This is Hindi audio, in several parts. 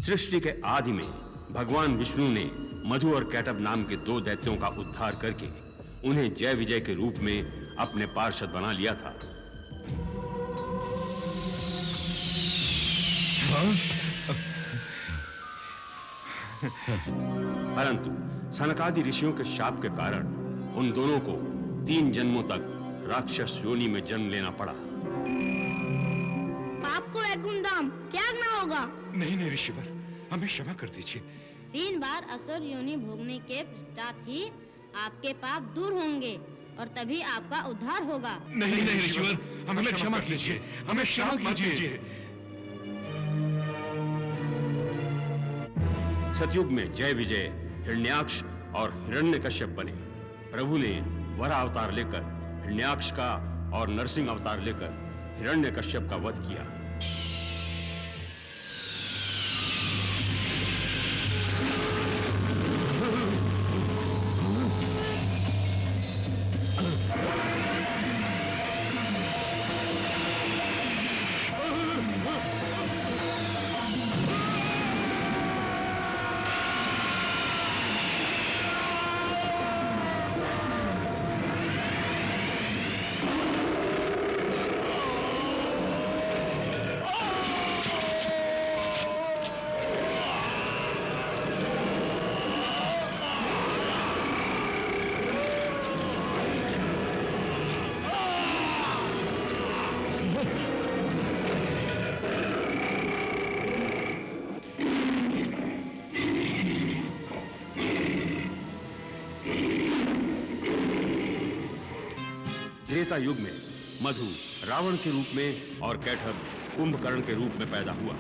सृष्टि के आदि में भगवान विष्णु ने मधु और कैटभ नाम के दो दैत्यों का उद्धार करके उन्हें जय विजय के रूप में अपने पार्षद बना लिया था। परंतु सनकादि ऋषियों के शाप के कारण उन दोनों को 3 जन्मों तक राक्षस योनि में जन्म लेना पड़ा। पाप को वैकुंठधाम त्यागना होगा। नहीं ऋषिवर, हमें क्षमा कर दीजिए। 3 बार असुर योनि भोगने के पश्चात ही आपके पाप दूर होंगे और तभी आपका उद्धार होगा। नहीं ऋषिवर, हमें क्षमा कीजिए, हमें क्षमा कीजिए। सतयुग में जय विजय हिरण्याक्ष और हिरण्यकश्यप बने। प्रभु ने वराह अवतार लेकर हिरण्याक्ष का और नरसिंह अवतार लेकर हिरण्यकश्यप का वध किया। त्रेता युग में मधु रावण के रूप में और कैटभ कुंभकर्ण के रूप में पैदा हुआ।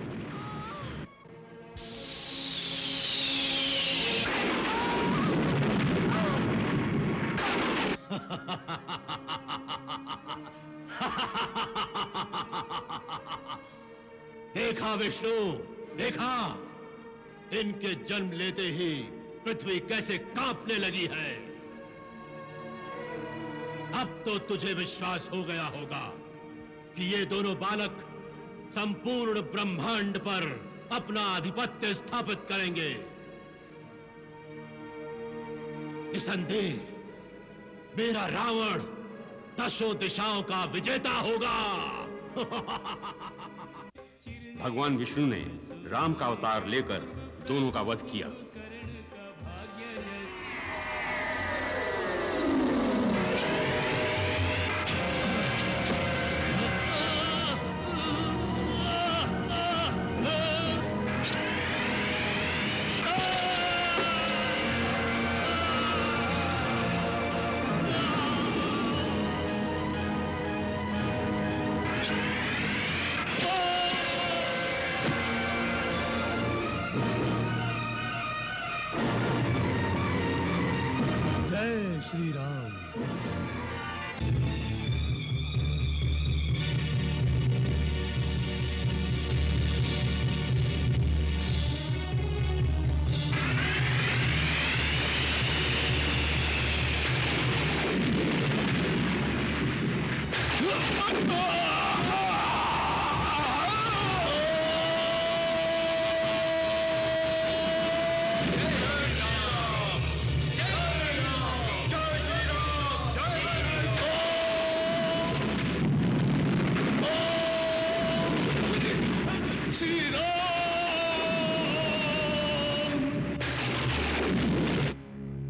देखा विष्णु, देखा, इनके जन्म लेते ही पृथ्वी कैसे कांपने लगी है। अब तो तुझे विश्वास हो गया होगा कि ये दोनों बालक संपूर्ण ब्रह्मांड पर अपना आधिपत्य स्थापित करेंगे। निसंदेह मेरा रावण 10 दिशाओं का विजेता होगा। भगवान विष्णु ने राम का अवतार लेकर दोनों का वध किया। श्री राम।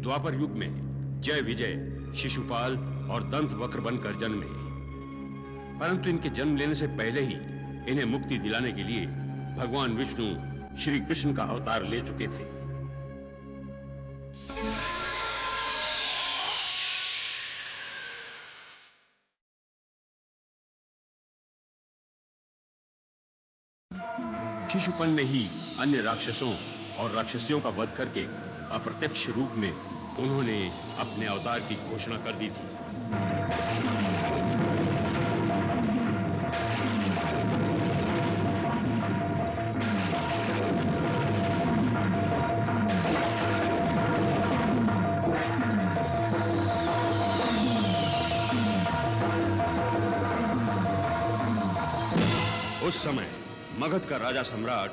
द्वापर युग में जय विजय शिशुपाल और दंत वक्र बनकर जन्मे, परंतु इनके जन्म लेने से पहले ही इन्हें मुक्ति दिलाने के लिए भगवान विष्णु श्री कृष्ण का अवतार ले चुके थे। शिशुपाल ने ही अन्य राक्षसों और राक्षसियों का वध करके अप्रत्यक्ष रूप में उन्होंने अपने अवतार की घोषणा कर दी थी। उस समय मगध का राजा सम्राट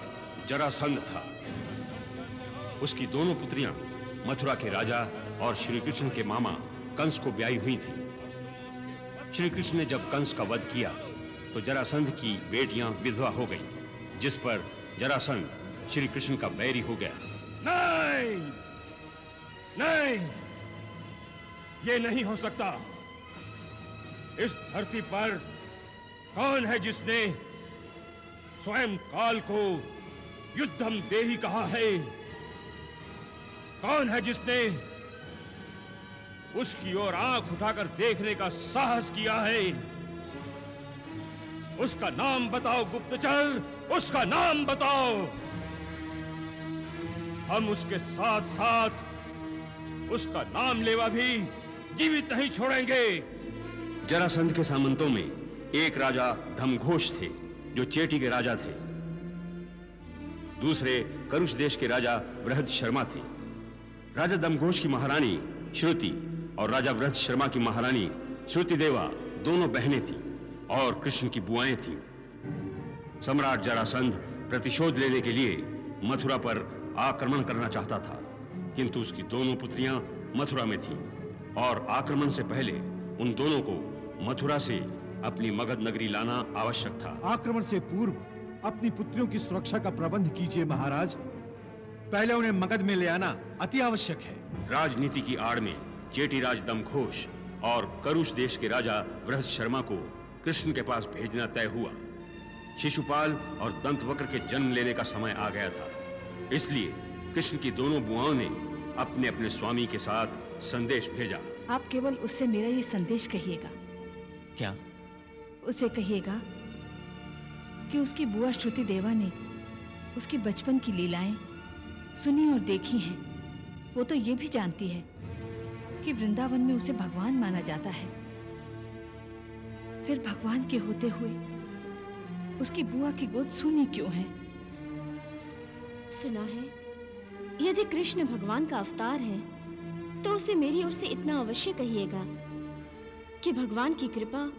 जरासंध था। उसकी दोनों पुत्रियां मथुरा के राजा और श्री कृष्ण के मामा कंस को ब्याही हुई थी। श्री कृष्ण ने जब कंस का वध किया तो जरासंध की बेटियां विधवा हो गईं, जिस पर जरासंध श्री कृष्ण का बैरी हो गया। नहीं, नहीं, ये नहीं हो सकता। इस धरती पर कौन है जिसने स्वयं काल को युद्धम देहि कहा है? कौन है जिसने उसकी ओर आंख उठाकर देखने का साहस किया है? उसका नाम बताओ गुप्तचर, उसका नाम बताओ। हम उसके साथ साथ उसका नाम लेवा भी जीवित नहीं छोड़ेंगे। जरासंध के सामंतों में एक राजा धमघोष थे, जो चेटी के राजा थे। दूसरे करुष देश के राजा बृहद शर्मा थे। राजा दमघोष की महारानी श्रुति और राजा बृहद शर्मा की महारानी श्रुति देवा दोनों बहनें थीं और कृष्ण की बुआएं थीं। सम्राट जरासंध प्रतिशोध लेने के लिए मथुरा पर आक्रमण करना चाहता था, किंतु उसकी दोनों पुत्रियां मथुरा में थीं और आक्रमण से पहले उन दोनों को मथुरा से अपनी मगध नगरी लाना आवश्यक था। आक्रमण से पूर्व अपनी पुत्रियों की सुरक्षा का प्रबंध कीजिए महाराज। पहले उन्हें मगध में ले आना अति आवश्यक है। राजनीति की आड़ में चेटीराज दमघोष और करुष देश के राजा बृहद शर्मा को कृष्ण के पास भेजना तय हुआ। शिशुपाल और दंतवक्र के जन्म लेने का समय आ गया था, इसलिए कृष्ण की दोनों बुआओं ने अपने अपने स्वामी के साथ संदेश भेजा। आप केवल उससे मेरा ये संदेश कहिएगा। क्या? उसे कहिएगा कि उसकी बुआ श्रुति देवा ने उसके बचपन की लीलाएं सुनी और देखी हैं। वो तो ये भी जानती है कि वृंदावन में उसे भगवान माना जाता है। फिर भगवान के होते हुए उसकी बुआ की गोद सूनी क्यों है? सुना है यदि कृष्ण भगवान का अवतार है तो उसे मेरी ओर से इतना अवश्य कहिएगा कि भगवान की कृपा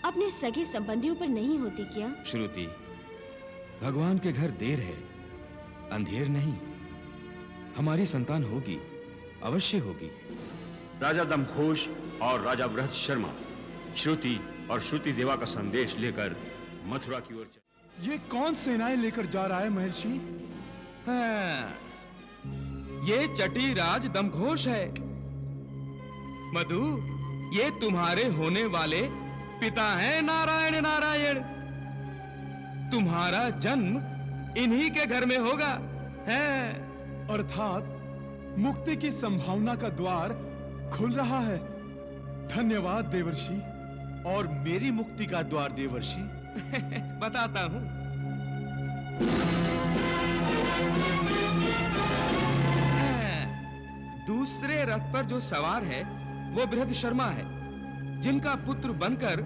अपने सगे संबंधियों पर नहीं होती क्या? श्रुति, भगवान के घर देर है, अंधेर नहीं। हमारी संतान होगी, अवश्य होगी। राजा दमघोष और राजा बृहद शर्मा श्रुति और श्रुति देवा का संदेश लेकर मथुरा की ओर चले। ये कौन सेनाएं लेकर जा रहा है महर्षि? हाँ, ये चटीराज दमघोष है। मधु, ये तुम्हारे होने वाले पिता हैं नारायण नारायण। तुम्हारा जन्म इन्हीं के घर में होगा है। अर्थात मुक्ति की संभावना का द्वार खुल रहा है। धन्यवाद देवर्षि। और मेरी मुक्ति का द्वार देवर्षि? बताता हूं। दूसरे रथ पर जो सवार है वो बृहद शर्मा है, जिनका पुत्र बनकर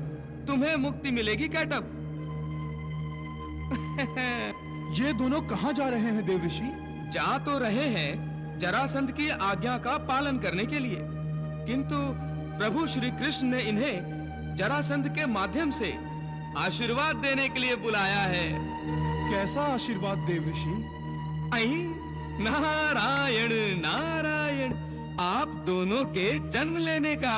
तुम्हें मुक्ति मिलेगी कैटब। ये दोनों कहां जा रहे हैं देवर्षि? जा तो रहे हैं जरासंध की आज्ञा का पालन करने के लिए, किंतु प्रभु श्री कृष्ण ने इन्हें जरासंध के माध्यम से आशीर्वाद देने के लिए बुलाया है। कैसा आशीर्वाद देवर्षि? आई नारायण नारायण, आप दोनों के जन्म लेने का।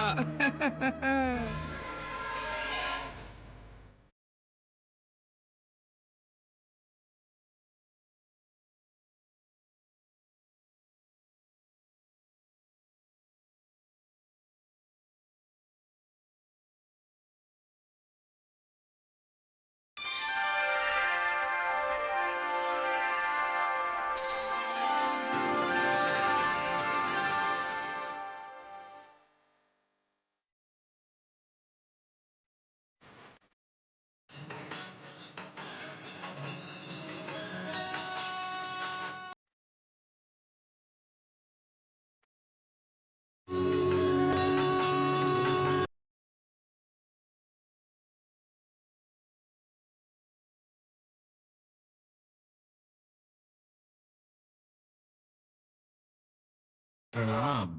प्रणाम।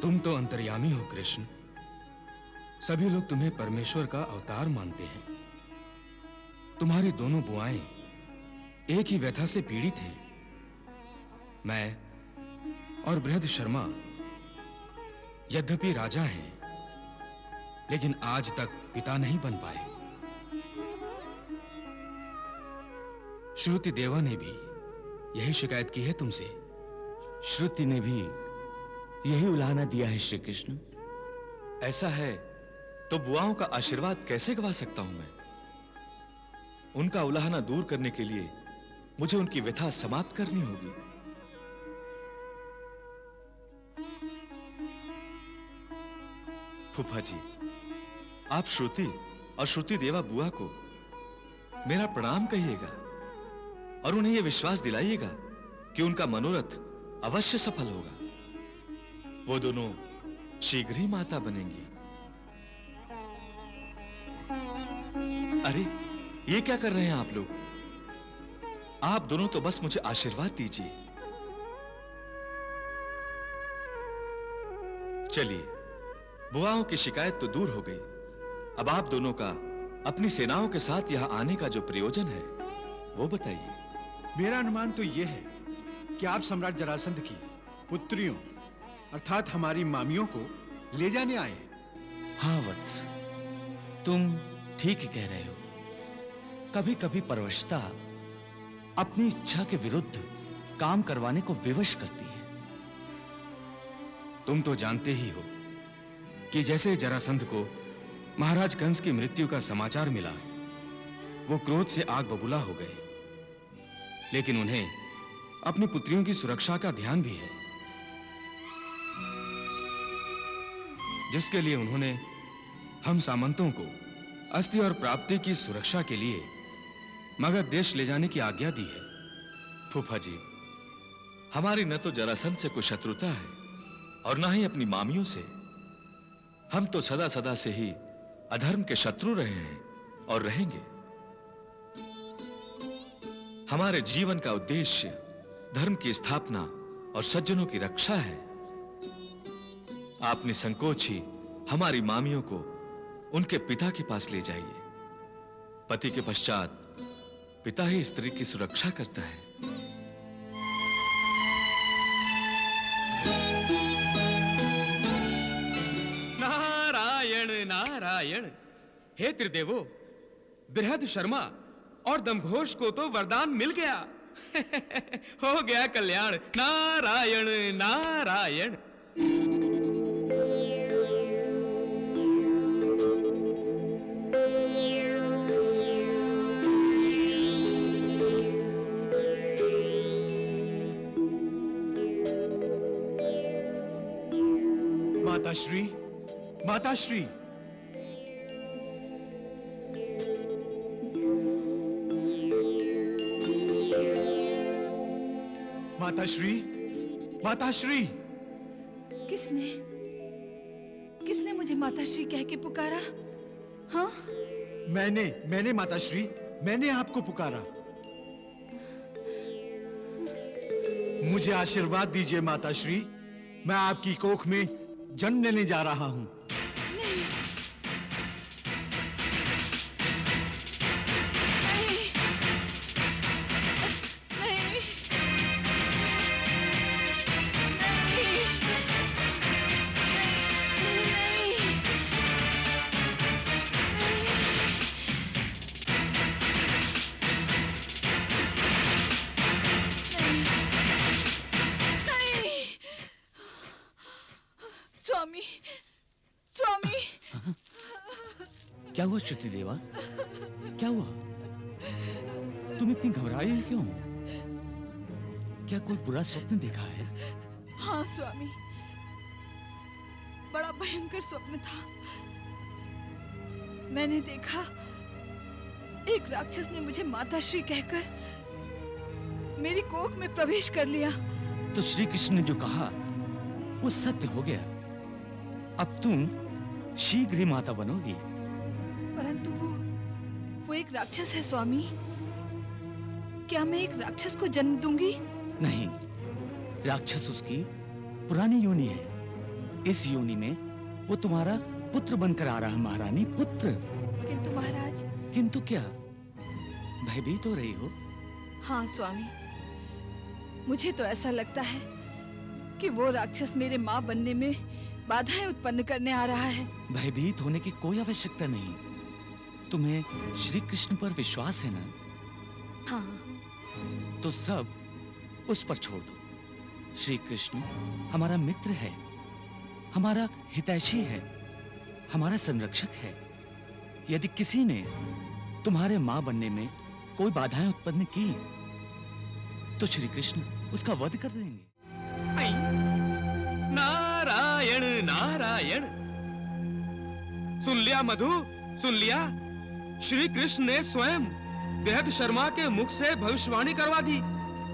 तुम तो अंतर्यामी हो कृष्ण। सभी लोग तुम्हें परमेश्वर का अवतार मानते हैं। तुम्हारी दोनों बुआएं एक ही व्यथा से पीड़ित हैं। मैं और बृहद शर्मा यद्यपि राजा हैं, लेकिन आज तक पिता नहीं बन पाए। श्रुति देवा ने भी यही शिकायत की है तुमसे। श्रुति ने भी यही उलाहना दिया है श्री कृष्ण। ऐसा है तो बुआओं का आशीर्वाद कैसे गवा सकता हूं मैं? उनका उलाहना दूर करने के लिए मुझे उनकी व्यथा समाप्त करनी होगी। फूफा जी, आप श्रुति और श्रुति देवा बुआ को मेरा प्रणाम कहिएगा और उन्हें यह विश्वास दिलाइएगा कि उनका मनोरथ अवश्य सफल होगा। वो दोनों शीघ्र ही माता बनेंगी। अरे, ये क्या कर रहे हैं आप लोग? आप दोनों तो बस मुझे आशीर्वाद दीजिए। चलिए, बुआओं की शिकायत तो दूर हो गई। अब आप दोनों का अपनी सेनाओं के साथ यहां आने का जो प्रयोजन है वो बताइए। मेरा अनुमान तो यह है कि आप सम्राट जरासंध की पुत्रियों अर्थात हमारी मामियों को ले जाने आए हैं। हाँ वत्स, तुम ठीक ही कह रहे हो। कभी कभी परवशता अपनी इच्छा के विरुद्ध काम करवाने को विवश करती है। तुम तो जानते ही हो कि जैसे जरासंध को महाराज कंस की मृत्यु का समाचार मिला, वो क्रोध से आग बबूला हो गए। लेकिन उन्हें अपनी पुत्रियों की सुरक्षा का ध्यान भी है, जिसके लिए उन्होंने हम सामंतों को अस्थि और प्राप्ति की सुरक्षा के लिए मगध देश ले जाने की आज्ञा दी है। फूफा जी, हमारी न तो जरासंध से कोई शत्रुता है और न ही अपनी मामियों से। हम तो सदा सदा से ही अधर्म के शत्रु रहे हैं और रहेंगे। हमारे जीवन का उद्देश्य धर्म की स्थापना और सज्जनों की रक्षा है। आप निसंकोच ही हमारी मामियों को उनके पिता के पास ले जाइए। पति के पश्चात पिता ही स्त्री की सुरक्षा करता है। नारायण नारायण। हे त्रिदेवो, बृहद शर्मा और दमघोष को तो वरदान मिल गया। हो गया कल्याण। नारायण नारायण। माताश्री, माताश्री, माताश्री, माताश्री। किसने किसने मुझे माताश्री कह के पुकारा? हाँ, मैंने माताश्री, मैंने आपको पुकारा। मुझे आशीर्वाद दीजिए माताश्री, मैं आपकी कोख में जन्म लेने जा रहा हूं। स्वामी, स्वामी। क्या हुआ श्रुति देवा? क्या हुआ? तुम इतनी घबराई हो क्यों? क्या कोई बुरा स्वप्न देखा है? हाँ स्वामी, बड़ा भयंकर स्वप्न था। मैंने देखा एक राक्षस ने मुझे माताश्री कहकर मेरी कोख में प्रवेश कर लिया। तो श्री कृष्ण ने जो कहा वो सत्य हो गया। अब तुम शीघ्र ही माता बनोगी। परंतु वो एक राक्षस है स्वामी। क्या मैं एक राक्षस को जन्म दूंगी? नहीं, राक्षस उसकी पुरानी योनि है। इस योनि में वो तुम्हारा पुत्र बनकर आ रहा है महारानी, पुत्र। किंतु महाराज। किंतु क्या? भयभीत हो रही हो? हाँ स्वामी, मुझे तो ऐसा लगता है कि वो राक्षस मेरे माँ बनने में बाधाएं उत्पन्न करने आ रहा है। भयभीत होने की कोई आवश्यकता नहीं। तुम्हें श्री कृष्ण पर विश्वास है ना? हाँ। तो सब उस पर छोड़ दो। श्री कृष्ण हमारा मित्र है, हमारा हितैषी है, हमारा संरक्षक है। यदि किसी ने तुम्हारे मां बनने में कोई बाधाएं उत्पन्न की तो श्री कृष्ण उसका वध कर देंगे। नारायण नारायण। सुन लिया मधु, सुन लिया। श्री कृष्ण ने स्वयं बेहद शर्मा के मुख से भविष्यवाणी करवा दी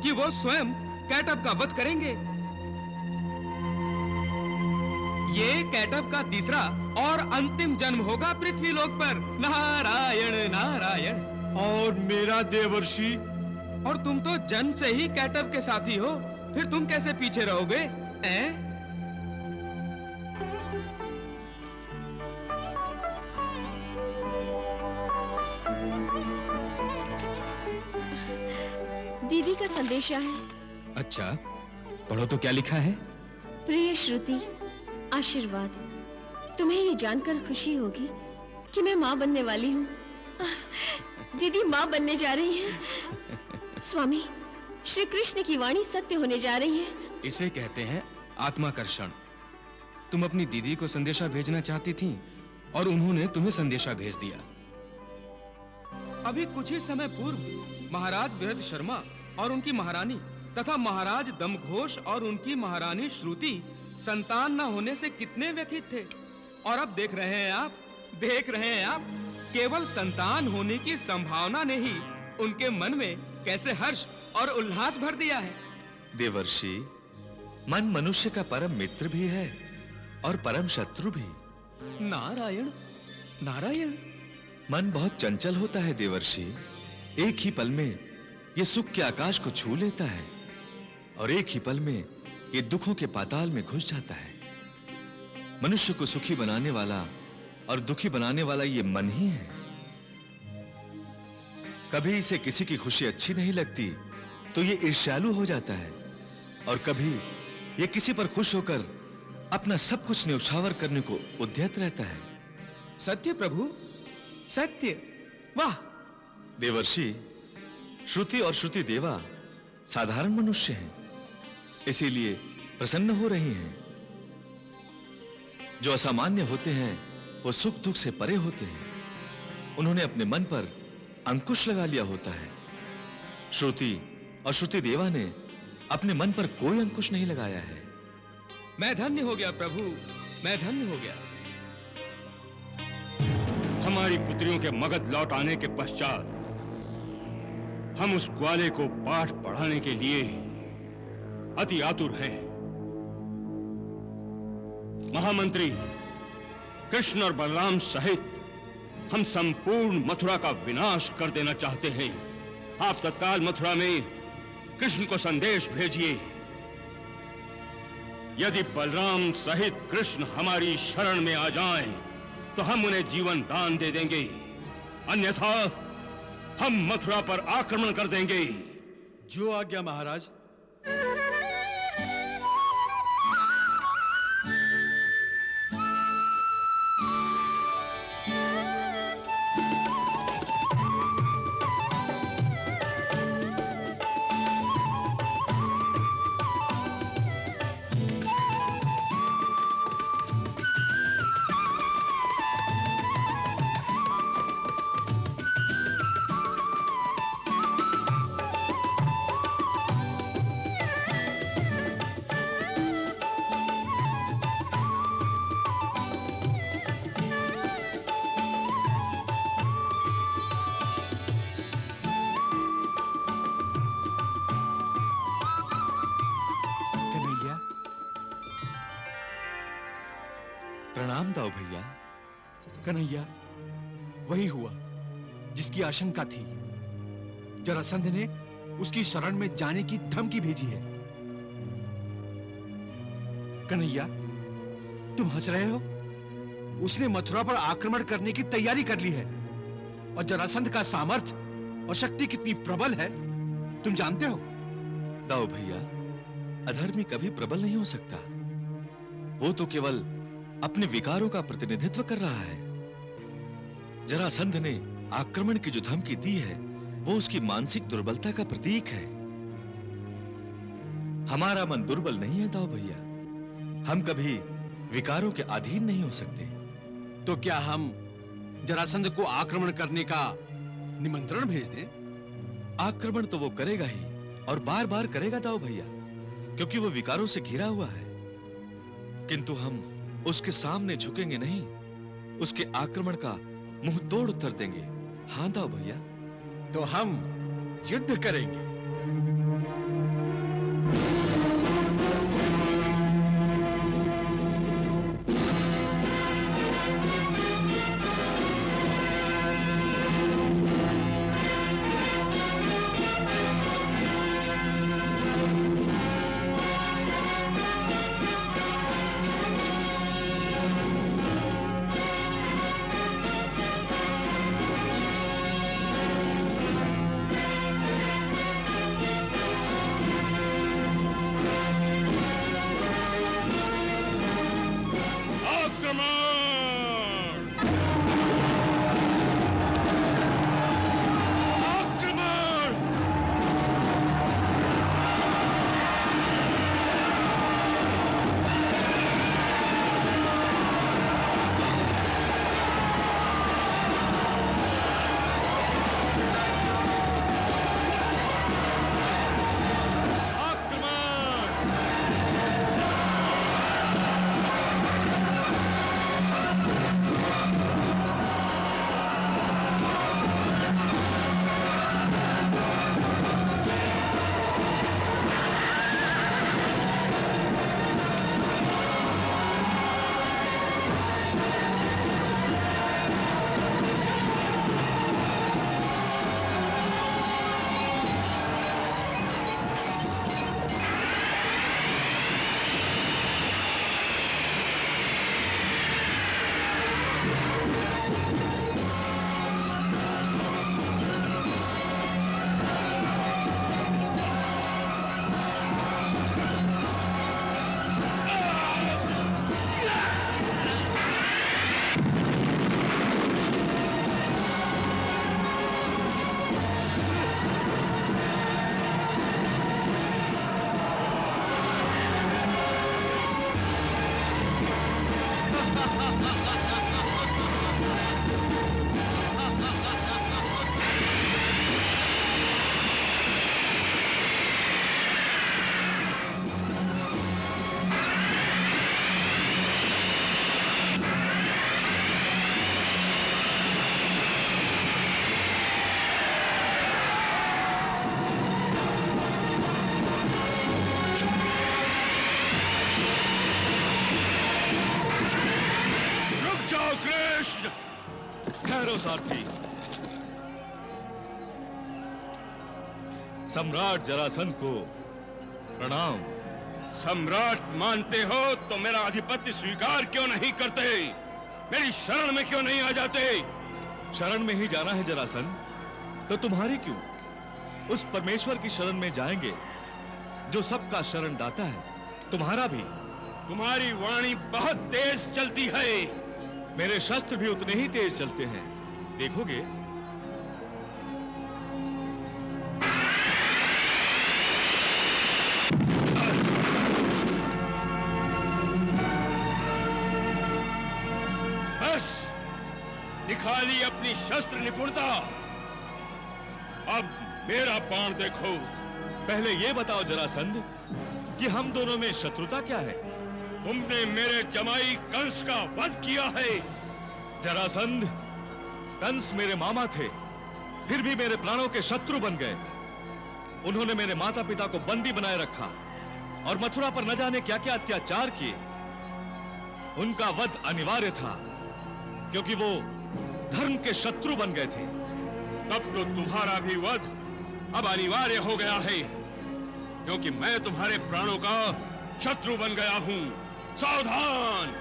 कि वो स्वयं कैटब का वध करेंगे। ये कैटब का तीसरा और अंतिम जन्म होगा पृथ्वी लोक पर। नारायण नारायण। और मेरा देवर्षि? और तुम तो जन्म से ही कैटब के साथी हो, फिर तुम कैसे पीछे रहोगे? दीदी का संदेशा है। अच्छा, पढ़ो तो क्या लिखा है। प्रिय श्रुति, आशीर्वाद। तुम्हें ये जानकर खुशी होगी कि मैं माँ बनने वाली हूँ। दीदी माँ बनने जा रही है। स्वामी, श्री कृष्ण की वाणी सत्य होने जा रही है। इसे कहते हैं आत्माकर्षण। तुम अपनी दीदी को संदेशा भेजना चाहती थी और उन्होंने तुम्हें संदेशा भेज दिया। अभी कुछ ही समय पूर्व महाराज बृहद शर्मा और उनकी महारानी तथा महाराज दमघोष और उनकी महारानी श्रुति संतान न होने से कितने व्यथित थे, और अब देख रहे हैं आप केवल संतान होने की संभावना ने ही उनके मन में कैसे हर्ष और उल्लास भर दिया है। देवर्षि, मन मनुष्य का परम मित्र भी है और परम शत्रु भी। नारायण नारायण। मन बहुत चंचल होता है देवर्षि। एक ही पल में ये सुख के आकाश को छू लेता है और एक ही पल में ये दुखों के पाताल में घुस जाता है। मनुष्य को सुखी बनाने वाला और दुखी बनाने वाला ये मन ही है। कभी इसे किसी की खुशी अच्छी नहीं लगती तो ये ईर्ष्यालु हो जाता है, और कभी ये किसी पर खुश होकर अपना सब कुछ न्यौछावर करने को उद्यत रहता है। सत्य प्रभु, सत्य। वाह! देवर्षि, श्रुति और श्रुति देवा साधारण मनुष्य हैं, इसीलिए प्रसन्न हो रही हैं। जो असामान्य होते हैं वो सुख दुख से परे होते हैं। उन्होंने अपने मन पर अंकुश लगा लिया होता है। श्रुति और श्रुति देवा ने अपने मन पर कोई अंकुश नहीं लगाया है। मैं धन्य हो गया प्रभु, मैं धन्य हो गया। हमारी पुत्रियों के मगध लौट आने के पश्चात हम उस ग्वाले को पाठ पढ़ाने के लिए अति आतुर हैं। महामंत्री, कृष्ण और बलराम सहित हम संपूर्ण मथुरा का विनाश कर देना चाहते हैं। आप तत्काल मथुरा में कृष्ण को संदेश भेजिए। यदि बलराम सहित कृष्ण हमारी शरण में आ जाएं, तो हम उन्हें जीवन दान दे देंगे, अन्यथा हम मथुरा पर आक्रमण कर देंगे। जो आज्ञा महाराज। प्रणाम दाऊ भैया। कन्हैया, वही हुआ जिसकी आशंका थी। जरासंध ने उसकी शरण में जाने की धमकी भेजी है। कन्हैया, तुम हंस रहे हो? उसने मथुरा पर आक्रमण करने की तैयारी कर ली है, और जरासंध का सामर्थ्य और शक्ति कितनी प्रबल है तुम जानते हो? दाऊ भैया, अधर्मी कभी प्रबल नहीं हो सकता। वो तो केवल अपने विकारों का प्रतिनिधित्व कर रहा है। जरासंध ने आक्रमण की जो धमकी दी है, वो उसकी मानसिक दुर्बलता का प्रतीक है। हमारा मन दुर्बल नहीं है दाऊ भैया। हम कभी विकारों के अधीन नहीं हो सकते। तो क्या हम जरासंध को आक्रमण करने का निमंत्रण भेज दें? आक्रमण तो वो करेगा ही, और बार बार करेगा दाऊ भैया, क्योंकि वो विकारों से घिरा हुआ है। किंतु हम उसके सामने झुकेंगे नहीं, उसके आक्रमण का मुंह तोड़ उत्तर देंगे। हाँ दाऊ भैया। तो हम युद्ध करेंगे। ठहरो सारथी। सम्राट जरासंध को प्रणाम। सम्राट मानते हो तो मेरा आधिपत्य स्वीकार क्यों नहीं करते? मेरी शरण में क्यों नहीं आ जाते? शरण में ही जाना है जरासंध, तो तुम्हारी क्यों? उस परमेश्वर की शरण में जाएंगे जो सबका शरण दाता है, तुम्हारा भी। तुम्हारी वाणी बहुत तेज चलती है। मेरे शस्त्र भी उतने ही तेज चलते हैं, देखोगे। बस दिखा ली अपनी शस्त्र निपुणता। अब मेरा बाण देखो। पहले ये बताओ जरासंध कि हम दोनों में शत्रुता क्या है? तुमने मेरे जमाई कंस का वध किया है। जरासंध, कंस मेरे मामा थे, फिर भी मेरे प्राणों के शत्रु बन गए। उन्होंने मेरे माता पिता को बंदी बनाए रखा और मथुरा पर न जाने क्या क्या अत्याचार किए। उनका वध अनिवार्य था, क्योंकि वो धर्म के शत्रु बन गए थे। तब तो तुम्हारा भी वध अब अनिवार्य हो गया है, क्योंकि मैं तुम्हारे प्राणों का शत्रु बन गया हूं। सावधान!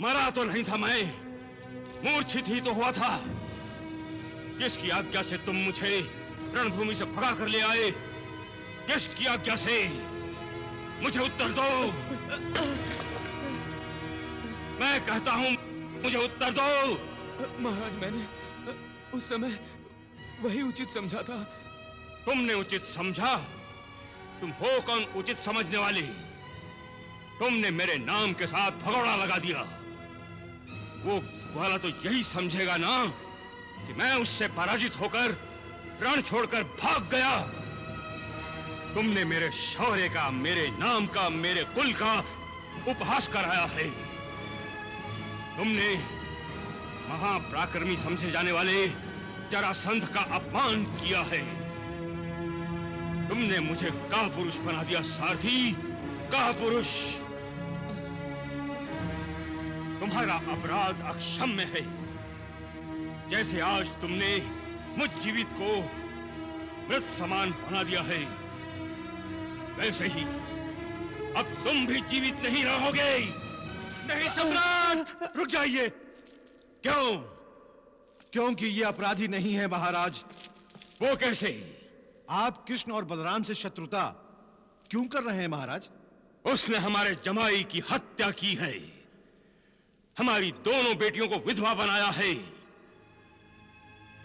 मरा तो नहीं था मैं, मूर्छित ही तो हुआ था। किसकी आज्ञा से तुम मुझे रणभूमि से भगा कर ले आए? किसकी आज्ञा से? मुझे उत्तर दो। मैं कहता हूं, मुझे उत्तर दो। महाराज, मैंने उस समय वही उचित समझा था। तुमने उचित समझा? तुम हो कौन उचित समझने वाली? तुमने मेरे नाम के साथ भगोड़ा लगा दिया। वो वाला तो यही समझेगा ना कि मैं उससे पराजित होकर रण छोड़कर भाग गया। तुमने मेरे शौर्य का, मेरे नाम का, मेरे कुल का उपहास कराया है। तुमने महापराक्रमी समझे जाने वाले जरासंध का अपमान किया है। तुमने मुझे कापुरुष बना दिया सारथी, कापुरुष। तुम्हारा अपराध अक्षम्य है। जैसे आज तुमने मुझ जीवित को मृत समान बना दिया है, वैसे ही अब तुम भी जीवित नहीं रहोगे। नहीं सम्राट, रुक जाइए। क्यों? क्योंकि ये अपराधी नहीं है महाराज। वो कैसे? आप कृष्ण और बलराम से शत्रुता क्यों कर रहे हैं महाराज? उसने हमारे जमाई की हत्या की है, हमारी दोनों बेटियों को विधवा बनाया है।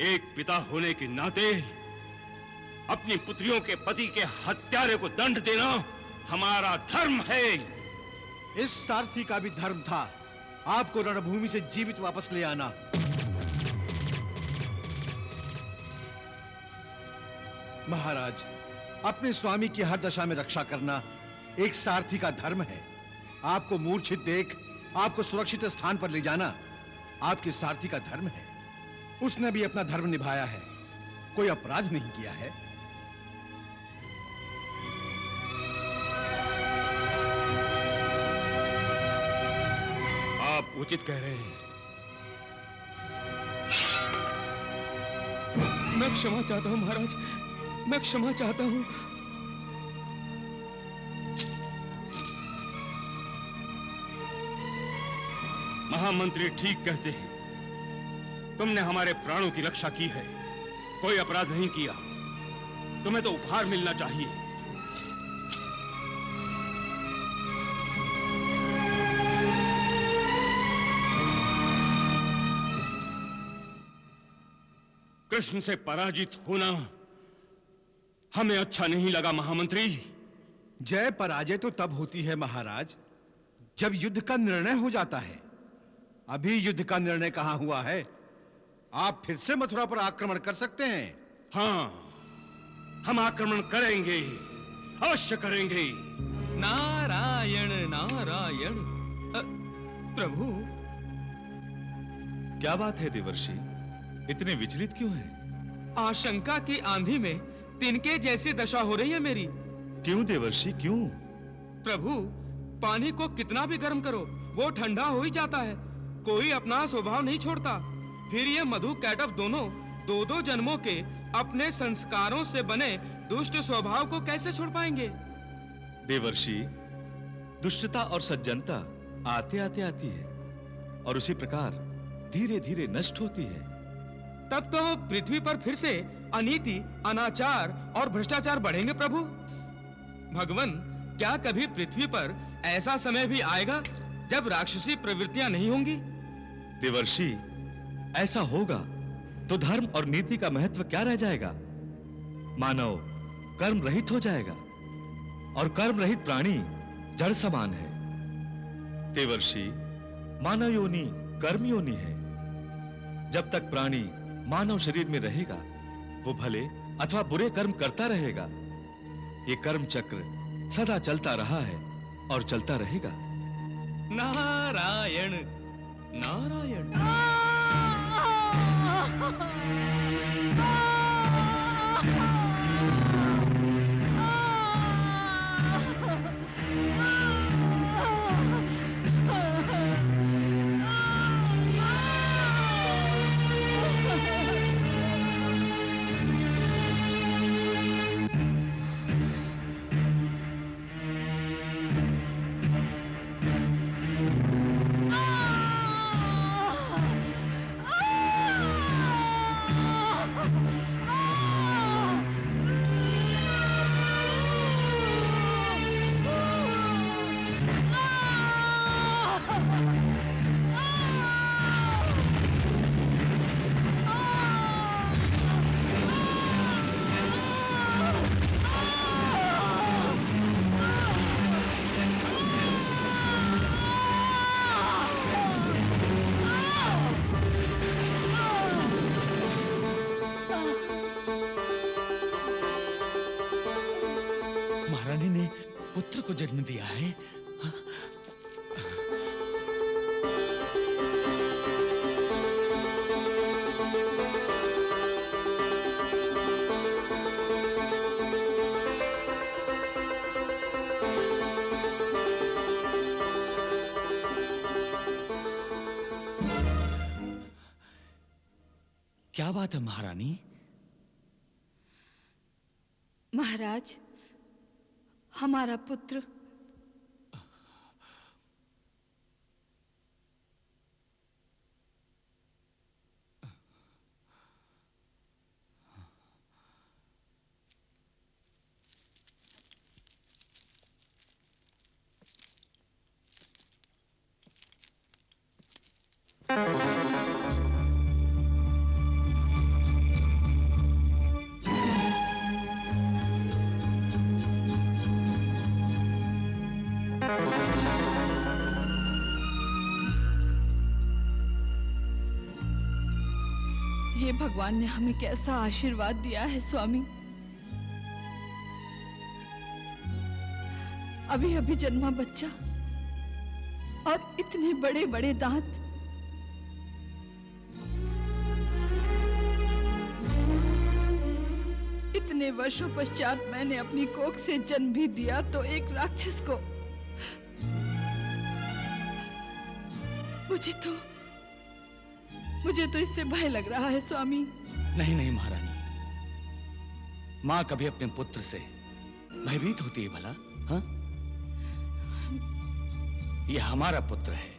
एक पिता होने के नाते अपनी पुत्रियों के पति के हत्यारे को दंड देना हमारा धर्म है। इस सारथी का भी धर्म था आपको रणभूमि से जीवित वापस ले आना। महाराज, अपने स्वामी की हर दशा में रक्षा करना एक सारथी का धर्म है। आपको मूर्छित देख आपको सुरक्षित स्थान पर ले जाना आपके सारथी का धर्म है। उसने भी अपना धर्म निभाया है, कोई अपराध नहीं किया है। आप उचित कह रहे हैं। मैं क्षमा चाहता हूं महाराज, मैं क्षमा चाहता हूं। महामंत्री ठीक कहते हैं। तुमने हमारे प्राणों की रक्षा की है, कोई अपराध नहीं किया। तुम्हें तो उपहार मिलना चाहिए। कृष्ण से पराजित होना हमें अच्छा नहीं लगा महामंत्री। जय पराजय तो तब होती है महाराज जब युद्ध का निर्णय हो जाता है। अभी युद्ध का निर्णय कहां हुआ है? आप फिर से मथुरा पर आक्रमण कर सकते हैं। हाँ, हम आक्रमण करेंगे, अवश्य करेंगे। नारायण नारायण। प्रभु, क्या बात है देवर्षि, इतने विचलित क्यों हैं? आशंका की आंधी में तिनके जैसी दशा हो रही है मेरी। क्यों देवर्षि, क्यों? प्रभु, पानी को कितना भी गर्म करो वो ठंडा हो ही जाता है, कोई अपना स्वभाव नहीं छोड़ता। फिर ये मधु कैटव दोनों दो दो जन्मों के अपने संस्कारों से बने दुष्ट स्वभाव को कैसे छोड़ पाएंगे? देवर्षि, दुष्टता और सज्जनता आते आते आती है और उसी प्रकार धीरे धीरे नष्ट होती है। तब तो पृथ्वी पर फिर से अनीति, अनाचार और भ्रष्टाचार बढ़ेंगे। प्रभु भगवान, क्या कभी पृथ्वी पर ऐसा समय भी आएगा जब राक्षसी प्रवृत्तियां नहीं होंगी? देवर्षि, ऐसा होगा तो धर्म और नीति का महत्व क्या रह जाएगा? मानव कर्म रहित हो जाएगा और कर्म रहित प्राणी जड़ समान है। देवर्षि, मानव योनि कर्म योनि है। जब तक प्राणी मानव शरीर में रहेगा वो भले अथवा बुरे कर्म करता रहेगा। ये कर्म चक्र सदा चलता रहा है और चलता रहेगा। नारायण नारायण। महारानी ने पुत्र को जन्म दिया है। क्या बात है महारानी? महाराज, हमारा पुत्र ये भगवान ने हमें कैसा आशीर्वाद दिया है स्वामी। अभी अभी जन्मा बच्चा और इतने बड़े बड़े दांत। इतने वर्षों पश्चात मैंने अपनी कोख से जन्म भी दिया तो एक राक्षस को। मुझे तो इससे भय लग रहा है स्वामी। नहीं नहीं महारानी, माँ कभी अपने पुत्र से भयभीत होती है भला? हाँ, यह हमारा पुत्र है।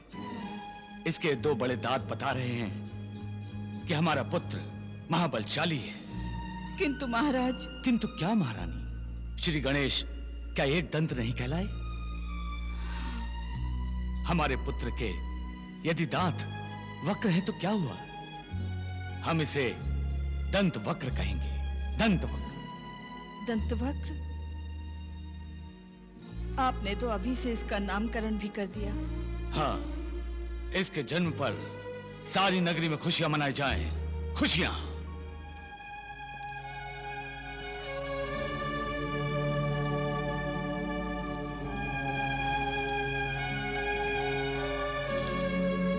इसके दो बड़े दांत बता रहे हैं कि हमारा पुत्र महाबलशाली है। किंतु महाराज। किंतु क्या महारानी? श्री गणेश क्या एक दंत नहीं कहलाए? हमारे पुत्र के यदि दांत वक्र है तो क्या हुआ? हम इसे दंत वक्र कहेंगे। दंत वक्र। दंत वक्र? आपने तो अभी से इसका नामकरण भी कर दिया। हाँ, इसके जन्म पर सारी नगरी में खुशियां मनाई जाएं। खुशियां।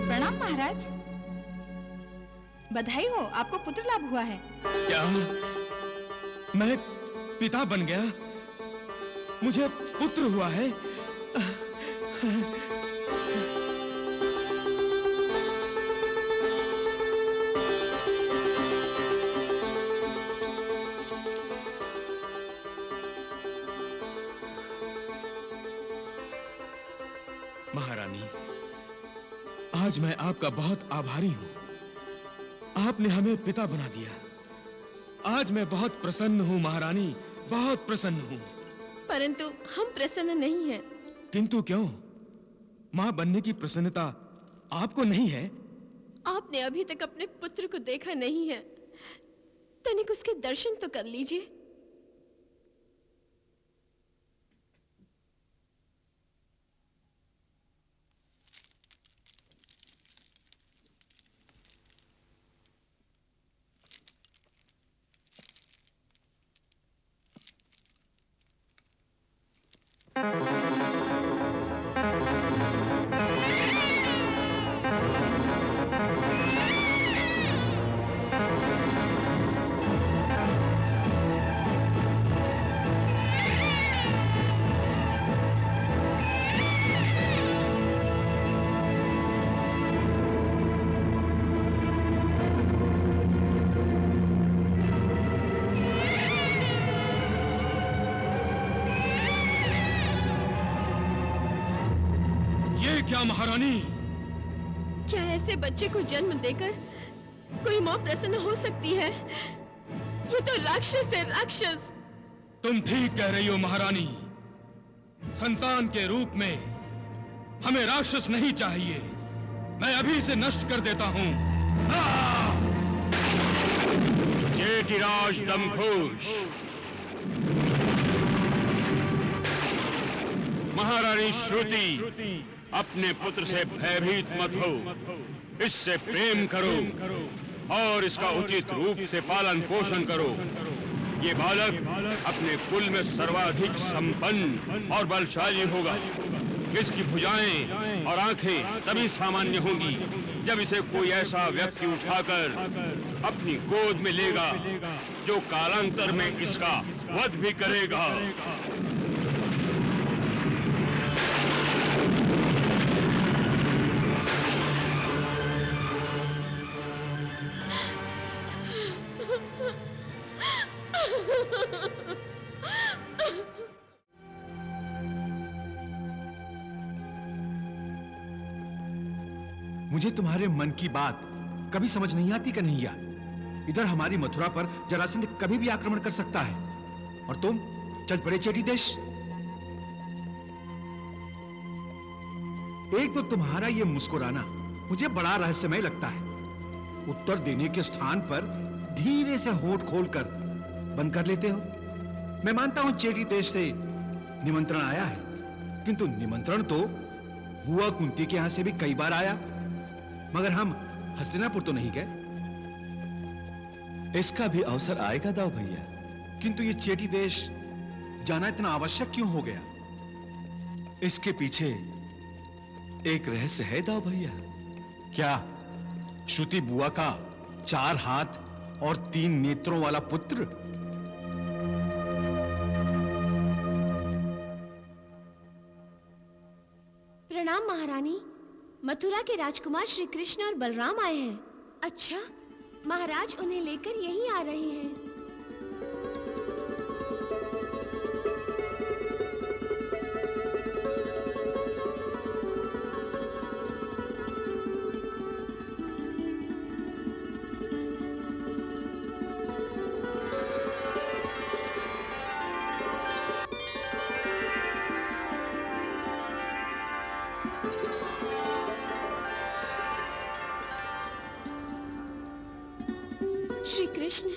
प्रणाम महाराज। बधाई हो, आपको पुत्र लाभ हुआ है। क्या मैं पिता बन गया? मुझे पुत्र हुआ है? महारानी, आज मैं आपका बहुत आभारी हूं। आपने हमें पिता बना दिया। आज मैं बहुत प्रसन्न हूं महारानी, बहुत प्रसन्न हूं। परंतु हम प्रसन्न नहीं हैं। किंतु क्यों? मां बनने की प्रसन्नता आपको नहीं है? आपने अभी तक अपने पुत्र को देखा नहीं है, तनिक उसके दर्शन तो कर लीजिए। क्या महारानी? क्या ऐसे बच्चे को जन्म देकर कोई मां प्रसन्न हो सकती है? ये तो राक्षस है, राक्षस। तुम ठीक कह रही हो महारानी। संतान के रूप में हमें राक्षस नहीं चाहिए। मैं अभी से नष्ट कर देता हूं। जेठिराज दमघोष, महारानी श्रुति, अपने पुत्र से भयभीत मत हो। इससे प्रेम करो और इसका उचित रूप से पालन पोषण करो। ये बालक अपने कुल में सर्वाधिक संपन्न और बलशाली होगा। इसकी भुजाएं और आंखें तभी सामान्य होंगी जब इसे कोई ऐसा व्यक्ति उठाकर अपनी गोद में लेगा जो कालांतर में इसका वध भी करेगा। मुझे तुम्हारे मन की बात कभी समझ नहीं आती कन्हैया। इधर हमारी मथुरा पर जरासंध कभी भी आक्रमण कर सकता है और तुम चल पड़े चेटी देश। एक तो तुम्हारा ये मुस्कुराना मुझे बड़ा रहस्यमय लगता है। उत्तर देने के स्थान पर धीरे से होंठ खोलकर बंद कर लेते हो। मैं मानता हूं चेटी देश से निमंत्रण आया है, किंतु निमंत्रण तो बुआ कुंती के यहां से भी कई बार आया, मगर हम हस्तिनापुर तो नहीं गए। इसका भी अवसर आएगा दाऊ भैया। किंतु ये चेटी देश जाना इतना आवश्यक क्यों हो गया? इसके पीछे एक रहस्य है दाऊ भैया। क्या श्रुति बुआ का 4 हाथ और 3 नेत्रों वाला पुत्र? प्रणाम महारानी। मथुरा के राजकुमार श्री कृष्ण और बलराम आए हैं। अच्छा, महाराज उन्हें लेकर यहीं आ रहे हैं। श्री कृष्ण,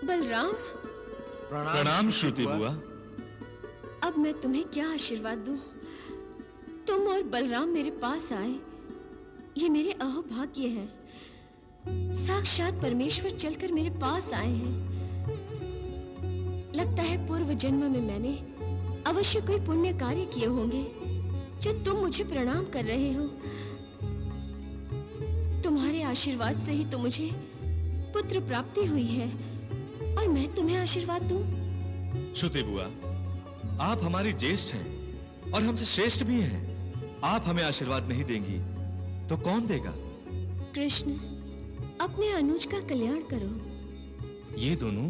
बलराम। प्रणाम श्रुति बुआ। अब मैं तुम्हें क्या आशीर्वाद दूं? तुम और बलराम मेरे पास आए, ये मेरे अहोभाग्य है। साक्षात परमेश्वर चलकर मेरे पास आए हैं। लगता है पूर्व जन्म में मैंने अवश्य कोई पुण्य कार्य किए होंगे जो तुम मुझे प्रणाम कर रहे हो। तुम्हारे आशीर्वाद से ही तो मुझे पुत्र प्राप्ति हुई है, और मैं तुम्हें आशीर्वाद दूं? श्रुति बुआ, आप हमारी ज्येष्ठ हैं और हमसे श्रेष्ठ भी हैं। आप हमें आशीर्वाद नहीं देंगी तो कौन देगा? कृष्ण, अपने अनुज का कल्याण करो। ये दोनों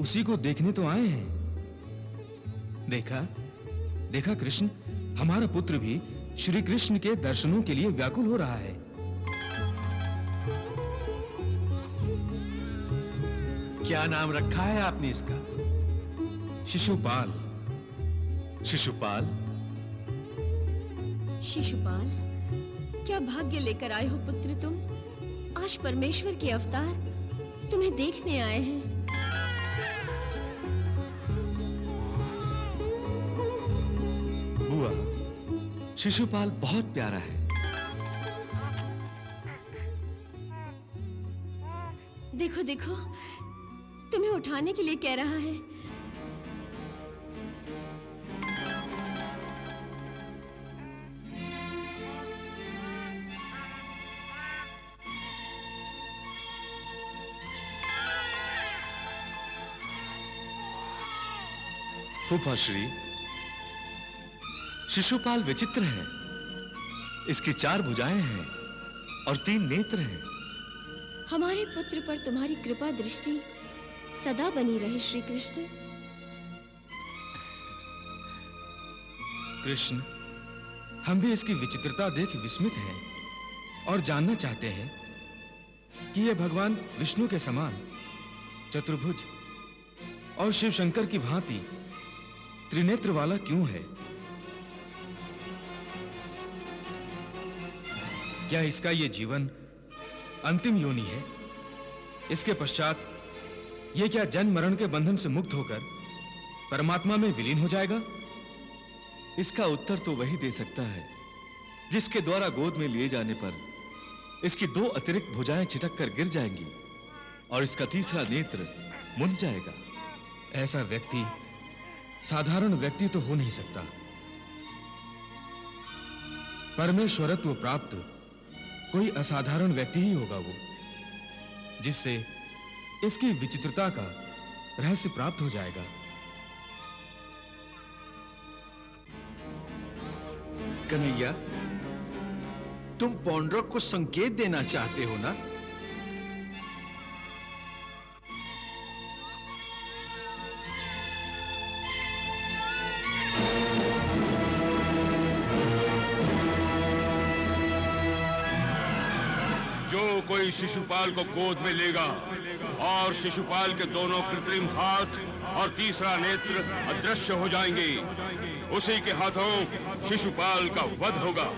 उसी को देखने तो आए हैं। देखा कृष्ण, हमारा पुत्र भी श्री कृष्ण के दर्शनों के लिए व्याकुल हो रहा है। क्या नाम रखा है आपने इसका? शिशुपाल। शिशुपाल? शिशुपाल, क्या भाग्य लेकर आए हो पुत्र तुम। आज परमेश्वर के अवतार तुम्हें देखने आए हैं। बुआ, शिशुपाल बहुत प्यारा है। देखो देखो, तुम्हें उठाने के लिए कह रहा है। फूफा श्री, शिशुपाल विचित्र है। इसकी 4 भुजाएं हैं और 3 नेत्र हैं। हमारे पुत्र पर तुम्हारी कृपा दृष्टि सदा बनी रहे श्री कृष्ण। कृष्ण, हम भी इसकी विचित्रता देख विस्मित हैं और जानना चाहते हैं कि यह भगवान विष्णु के समान चतुर्भुज और शिव शंकर की भांति त्रिनेत्र वाला क्यों है? क्या इसका यह जीवन अंतिम योनि है? इसके पश्चात यह क्या जन्म मरण के बंधन से मुक्त होकर परमात्मा में विलीन हो जाएगा? इसका उत्तर तो वही दे सकता है जिसके द्वारा गोद में लिए जाने पर इसकी 2 अतिरिक्त भुजाएं छिटक कर गिर जाएंगी और इसका तीसरा नेत्र मुंद जाएगा। ऐसा व्यक्ति साधारण व्यक्ति तो हो नहीं सकता। परमेश्वरत्व प्राप्त कोई असाधारण व्यक्ति ही होगा वो, जिससे इसकी विचित्रता का रहस्य प्राप्त हो जाएगा। कन्हैया, तुम पौंड्रक को संकेत देना चाहते हो ना? जो कोई शिशुपाल को गोद में लेगा और शिशुपाल के दोनों कृत्रिम हाथ और तीसरा नेत्र अदृश्य हो जाएंगे, उसी के हाथों शिशुपाल का वध होगा।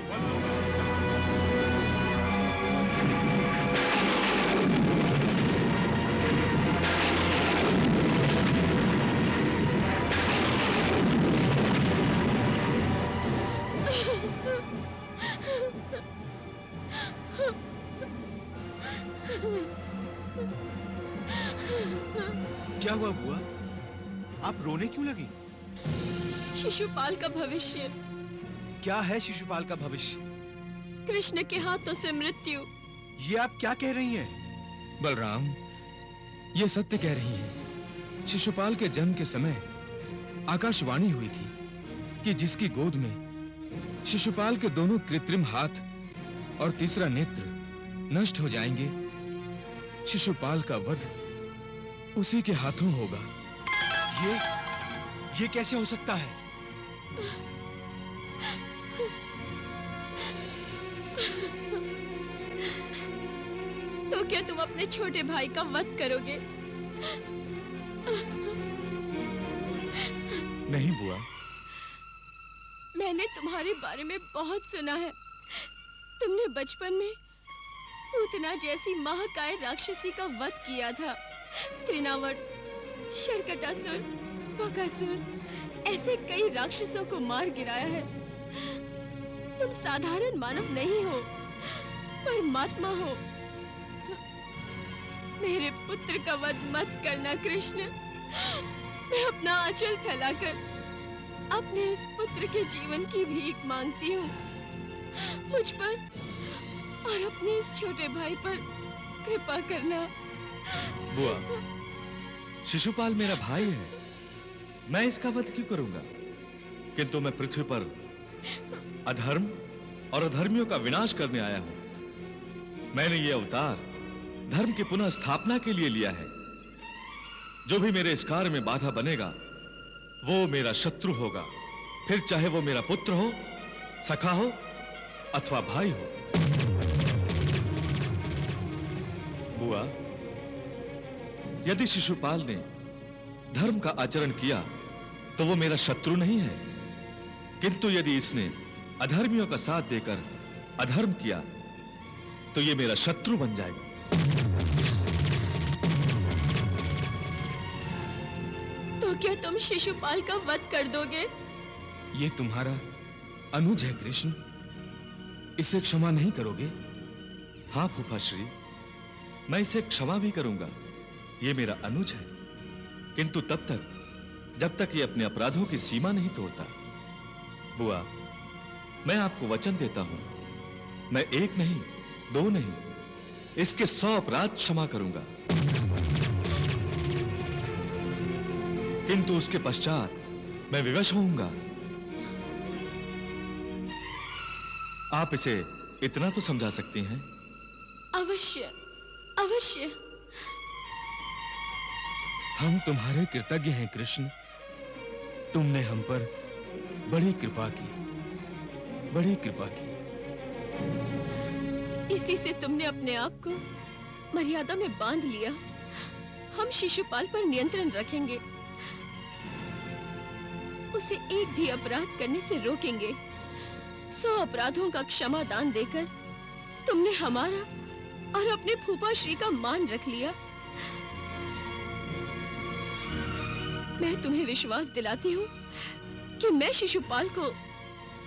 क्या हुआ बुआ? आप रोने क्यों लगी? शिशुपाल का भविष्य। क्या है शिशुपाल का भविष्य? कृष्ण के हाथों से मृत्यु। ये आप क्या कह रही हैं? बलराम, ये सत्य कह रही हैं। शिशुपाल के जन्म के समय आकाशवाणी हुई थी कि जिसकी गोद में शिशुपाल के दोनों कृत्रिम हाथ और तीसरा नेत्र नष्ट हो जाएंगे, शिशुपाल का वध उसी के हाथों होगा। ये कैसे हो सकता है? तो क्या तुम अपने छोटे भाई का वध करोगे? नहीं बुआ। मैंने तुम्हारे बारे में बहुत सुना है। तुमने बचपन में पूतना जैसी महाकाय राक्षसी का वध किया था। त्रिनावट, शर्कटासुर, बकासुर, ऐसे कई राक्षसों को मार गिराया है। तुम साधारण मानव नहीं हो, परमात्मा हो। मेरे पुत्र का वध मत करना कृष्ण। मैं अपना आंचल फैलाकर अपने इस पुत्र के जीवन की भीख मांगती हूँ। मुझ पर और अपने इस छोटे भाई पर कृपा करना। बुआ, शिशुपाल मेरा भाई है, मैं इसका वध क्यों करूंगा? किंतु मैं पृथ्वी पर अधर्म और अधर्मियों का विनाश करने आया हूं। मैंने ये अवतार धर्म की पुनः स्थापना के लिए लिया है। जो भी मेरे इस कार्य में बाधा बनेगा, वो मेरा शत्रु होगा, फिर चाहे वो मेरा पुत्र हो, सखा हो अथवा भाई हो। बुआ, यदि शिशुपाल ने धर्म का आचरण किया तो वो मेरा शत्रु नहीं है, किंतु यदि इसने अधर्मियों का साथ देकर अधर्म किया तो ये मेरा शत्रु बन जाएगा। तो क्या तुम शिशुपाल का वध कर दोगे? ये तुम्हारा अनुज है कृष्ण, इसे क्षमा नहीं करोगे? हाँ फूफाश्री, मैं इसे क्षमा भी करूंगा। ये मेरा अनुज है, किंतु तब तक जब तक ये अपने अपराधों की सीमा नहीं तोड़ता। बुआ, मैं आपको वचन देता हूं, मैं एक नहीं, दो नहीं, इसके 100 अपराध क्षमा करूंगा। किंतु उसके पश्चात मैं विवश होऊंगा। आप इसे इतना तो समझा सकती हैं? अवश्य, अवश्य। हम तुम्हारे कृतज्ञ हैं कृष्ण। तुमने हम पर बड़ी कृपा की, बड़ी कृपा की। इसी से तुमने अपने आप को मर्यादा में बांध लिया। हम शिशुपाल पर नियंत्रण रखेंगे, उसे एक भी अपराध करने से रोकेंगे। 100 अपराधों का क्षमा दान देकर तुमने हमारा और अपने फूफा श्री का मान रख लिया। मैं तुम्हें विश्वास दिलाती हूँ कि मैं शिशुपाल को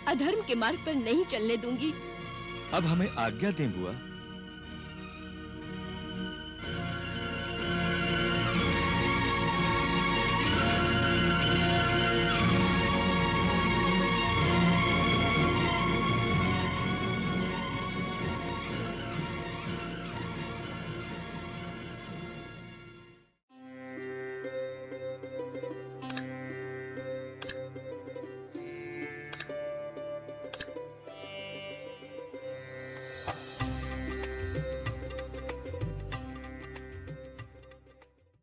अधर्म के मार्ग पर नहीं चलने दूंगी। अब हमें आज्ञा दें बुआ।